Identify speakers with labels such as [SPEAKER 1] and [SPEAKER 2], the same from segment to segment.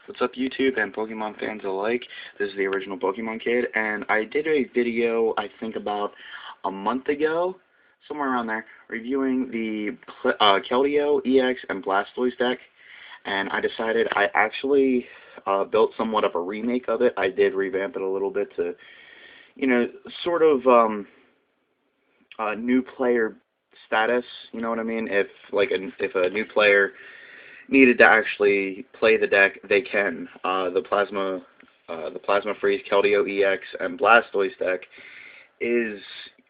[SPEAKER 1] What's up, YouTube and Pokemon fans alike? This is the original Pokemon Kid, and I did a video, I think about a month ago, somewhere around there, reviewing the Keldeo, EX, and Blastoise deck, and I decided I actually built somewhat of a remake of it. I did revamp it a little bit to, sort of new player status, you know what I mean? If a new player needed to actually play the deck, they can. The Plasma Freeze, Keldeo EX, and Blastoise deck is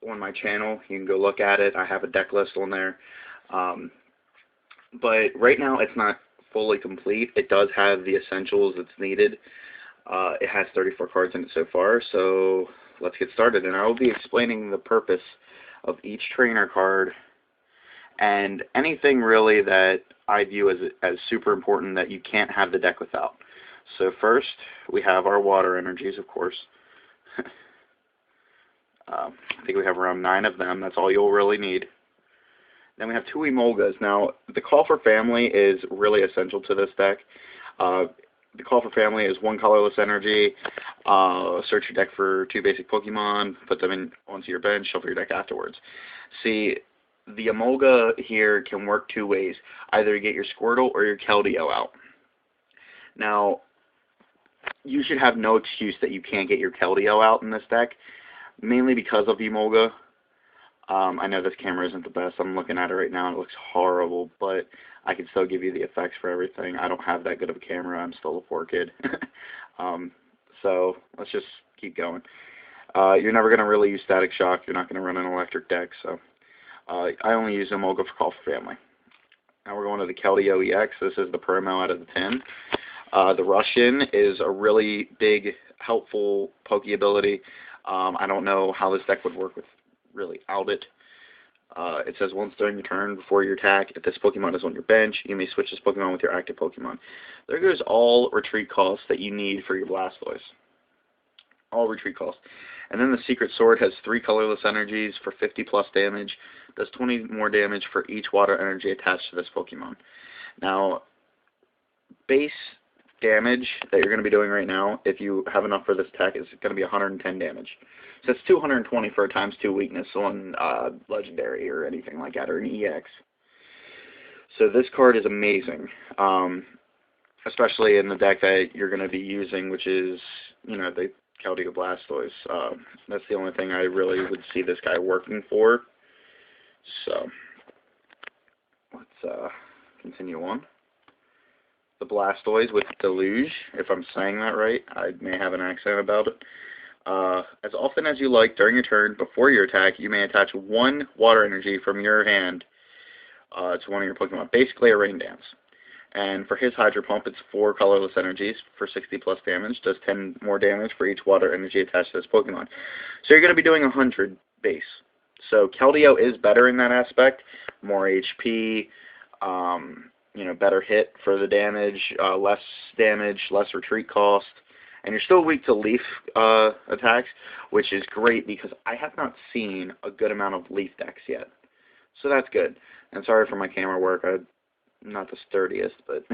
[SPEAKER 1] on my channel. You can go look at it. I have a deck list on there. But right now it's not fully complete. It does have the essentials that's needed. It has 34 cards in it so far, so let's get started. And I will be explaining the purpose of each trainer card and anything really that I view as super important that you can't have the deck without. So first, we have our water energies, of course. I think we have around 9 of them. That's all you'll really need. Then we have 2 Emolgas. Now, the Call for Family is really essential to this deck. The Call for Family is 1 colorless energy. Search your deck for 2 basic Pokemon, put them onto your bench, shuffle your deck afterwards. See, the Emolga here can work 2 ways. Either you get your Squirtle or your Keldeo out. Now, you should have no excuse that you can't get your Keldeo out in this deck, mainly because of Emolga. I know this camera isn't the best. I'm looking at it right now and it looks horrible, but I can still give you the effects for everything. I don't have that good of a camera. I'm still a poor kid. So let's just keep going. You're never going to really use Static Shock. You're not going to run an electric deck, so I only use Emolga for Call for Family. Now we're going to the Keldeo EX. This is the promo out of the 10. The Russian is a really big, helpful Poke ability. I don't know how this deck would work without it. It says once during your turn, before your attack, if this Pokemon is on your bench, you may switch this Pokemon with your active Pokemon. There goes all retreat costs that you need for your Blastoise. All retreat costs. And then the Secret Sword has 3 colorless energies for 50 plus damage. Does 20 more damage for each water energy attached to this Pokemon. Now, base damage that you're going to be doing right now, if you have enough for this tech, is going to be 110 damage. So it's 220 for a ×2 weakness on Legendary or anything like that, or an EX. So this card is amazing, especially in the deck that you're going to be using, which is, the Keldeo Blastoise. That's the only thing I really would see this guy working for. So let's continue on. The Blastoise with Deluge, if I'm saying that right. I may have an accent about it. As often as you like, during your turn, before your attack, you may attach 1 water energy from your hand to one of your Pokemon. Basically a rain dance. And for his Hydro Pump, it's 4 colorless energies for 60 plus damage. Does 10 more damage for each water energy attached to this Pokemon. So you're going to be doing 100 base. So Keldeo is better in that aspect. More HP, better hit for the damage, less retreat cost. And you're still weak to leaf attacks, which is great because I have not seen a good amount of leaf decks yet. So that's good. And sorry for my camera work. I'm not the sturdiest, but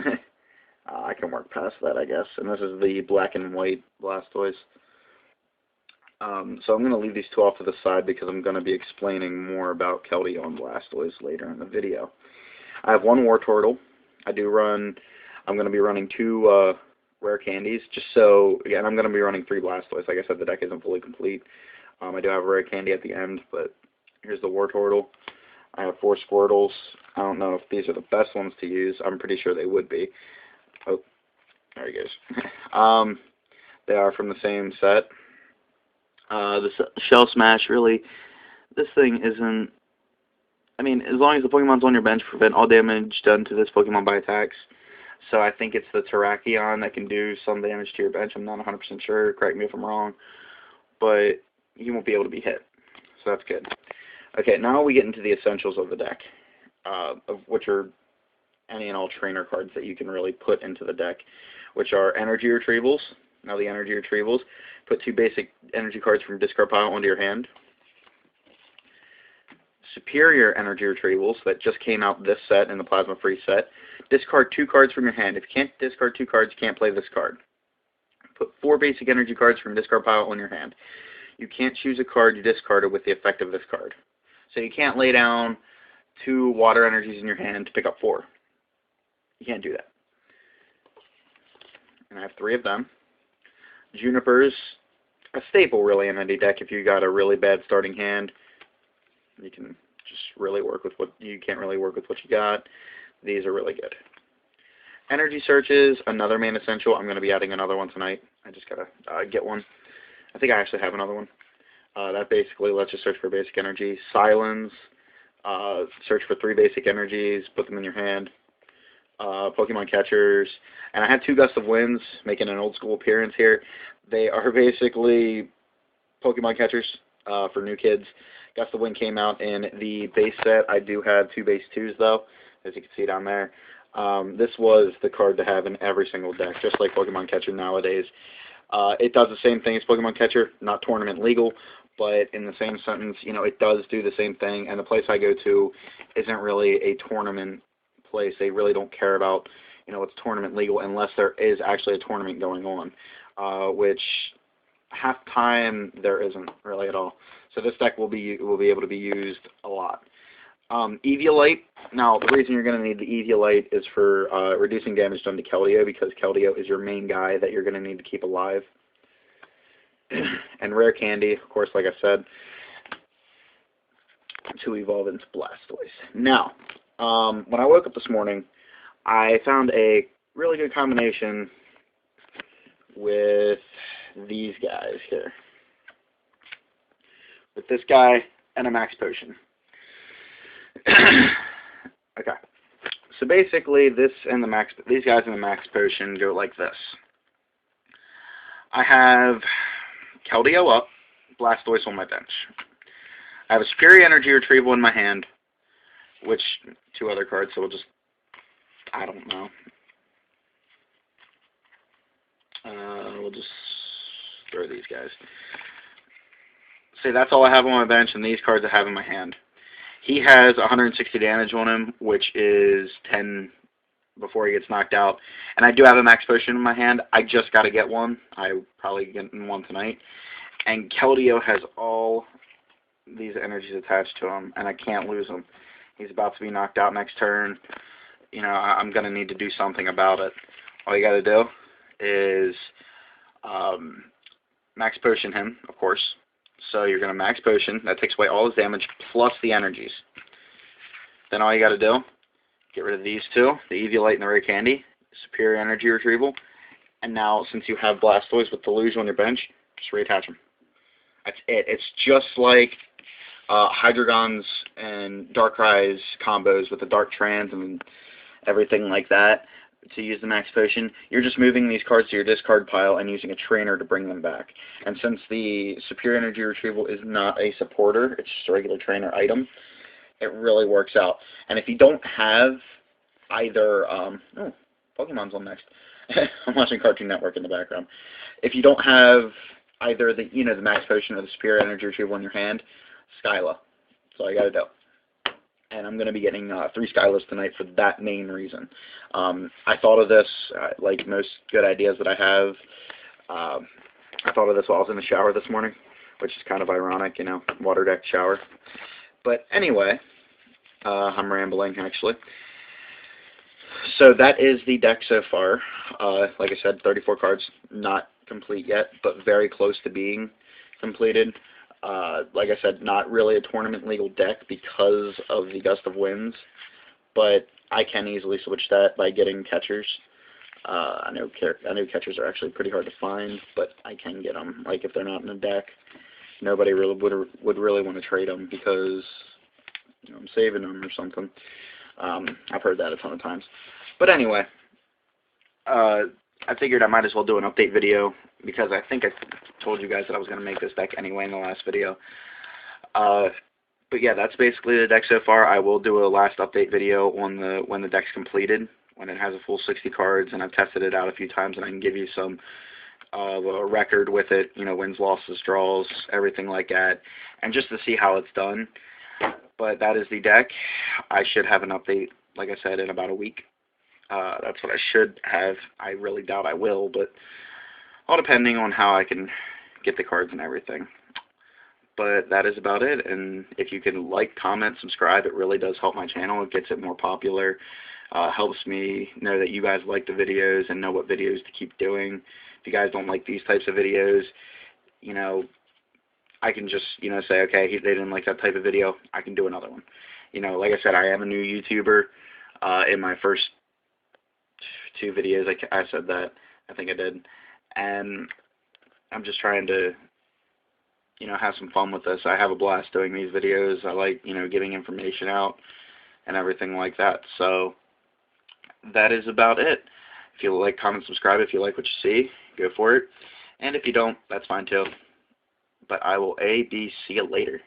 [SPEAKER 1] I can work past that, I guess. And this is the black and white Blastoise. So I'm going to leave these 2 off to the side because I'm going to be explaining more about Keldeo and Blastoise later in the video. I have 1 Wartortle. I'm going to be running 2 rare candies, just so, again, I'm going to be running 3 Blastoise. Like I said, the deck isn't fully complete. I do have a rare candy at the end, but here's the Wartortle. I have 4 Squirtles. I don't know if these are the best ones to use. I'm pretty sure they would be. Oh, there he goes. They are from the same set. The Shell Smash, really, this thing isn't, as long as the Pokemon's on your bench, prevent all damage done to this Pokemon by attacks. So I think it's the Terrakion that can do some damage to your bench. I'm not 100% sure. Correct me if I'm wrong. But you won't be able to be hit. So that's good. Okay, now we get into the essentials of the deck, of which are any and all trainer cards that you can really put into the deck, which are energy retrievals. Now the energy retrievals, put 2 basic energy cards from discard pile onto your hand. Superior energy retrievals that just came out this set in the Plasma Freeze set. discard 2 cards from your hand. If you can't discard 2 cards, you can't play this card. Put 4 basic energy cards from your discard pile on your hand. You can't choose a card you discarded with the effect of this card. So you can't lay down 2 water energies in your hand to pick up 4. You can't do that. And I have 3 of them. Juniper's a staple really in any deck. If you got a really bad starting hand, you can just really work with what you can't really work with what you got. These are really good. Energy searches, another main essential. I'm going to be adding another one tonight. I just gotta get one. I think I actually have another one. That basically lets you search for basic energy. Silence, search for 3 basic energies, put them in your hand. Pokemon catchers, and I had 2 Gust of Winds making an old school appearance here. They are basically Pokemon catchers for new kids. Gust of Wind came out in the base set. I do have 2 base 2s though, as you can see down there. This was the card to have in every single deck, just like Pokemon Catcher nowadays. It does the same thing as Pokemon Catcher, not tournament legal, but in the same sentence, you know, it does do the same thing, and the place I go to isn't really a tournament place. They really don't care about, you know, it's tournament legal unless there is actually a tournament going on, which half time there isn't really at all. So this deck will be able to be used a lot. Eviolite. Now, the reason you're going to need the Eviolite is for reducing damage done to Keldeo, because Keldeo is your main guy that you're going to need to keep alive. And Rare Candy, of course, like I said, to evolve into Blastoise. Now, when I woke up this morning, I found a really good combination with these guys here. With this guy and a Max Potion. Okay. So basically, these guys and the Max Potion go like this. I have Keldeo up, Blastoise on my bench. I have a Superior Energy Retrieval in my hand, which 2 other cards, so we'll just, I don't know. We'll just throw these guys. See, that's all I have on my bench, and these cards I have in my hand. He has 160 damage on him, which is 10 before he gets knocked out. And I do have a Max Potion in my hand. I just got to get one. I'll probably get one tonight. And Keldeo has all these energies attached to him, and I can't lose him. He's about to be knocked out next turn. You know, I'm going to need to do something about it. All you got to do is Max Potion him, of course. So you're going to Max Potion. That takes away all his damage plus the energies. Then all you got to do, get rid of these 2, the Eviolite and the Rare Candy, Superior Energy Retrieval. And now, since you have Blastoise with Deluge on your bench, just reattach them. That's it. It's just like Hydreigon's and Darkrai's combos with the Dark Trans and everything like that. To use the Max Potion, you're just moving these cards to your discard pile and using a trainer to bring them back. And since the Superior Energy Retrieval is not a supporter, it's just a regular trainer item, it really works out. And if you don't have either, oh, Pokemon's on next. I'm watching Cartoon Network in the background. If you don't have either the, the Max Potion or the Superior Energy Retrieval in your hand, Skyla. That's all you got to do. And I'm going to be getting 3 Skylas tonight for that main reason. I thought of this, like most good ideas that I have, I thought of this while I was in the shower this morning, which is kind of ironic, water deck shower. But anyway, I'm rambling actually. So that is the deck so far. Like I said, 34 cards, not complete yet, but very close to being completed. Like I said, not really a tournament legal deck because of the Gust of Winds, but I can easily switch that by getting catchers. I know catchers are actually pretty hard to find, but I can get them. Like if they're not in a deck, nobody really would really want to trade them because I'm saving them or something. I've heard that a ton of times. But anyway, I figured I might as well do an update video because I think I told you guys that I was going to make this deck anyway in the last video. But yeah, that's basically the deck so far. I will do a last update video on when the deck's completed, when it has a full 60 cards, and I've tested it out a few times, and I can give you some a record with it, wins, losses, draws, everything like that, and just to see how it's done. But that is the deck. I should have an update, like I said, in about a week. That's what I should have. I really doubt I will, but all depending on how I can get the cards and everything. But that is about it, and if you can like, comment, subscribe, it really does help my channel. It gets it more popular, helps me know that you guys like the videos and know what videos to keep doing. If you guys don't like these types of videos, you know, I can just, say, okay, they didn't like that type of video, I can do another one. Like I said, I am a new YouTuber. In my first 2 videos, I said that. I think I did. And I'm just trying to, have some fun with this. I have a blast doing these videos. I like, giving information out and everything like that. So that is about it. If you like, comment, subscribe. If you like what you see, go for it. And if you don't, that's fine too. But I will see you later.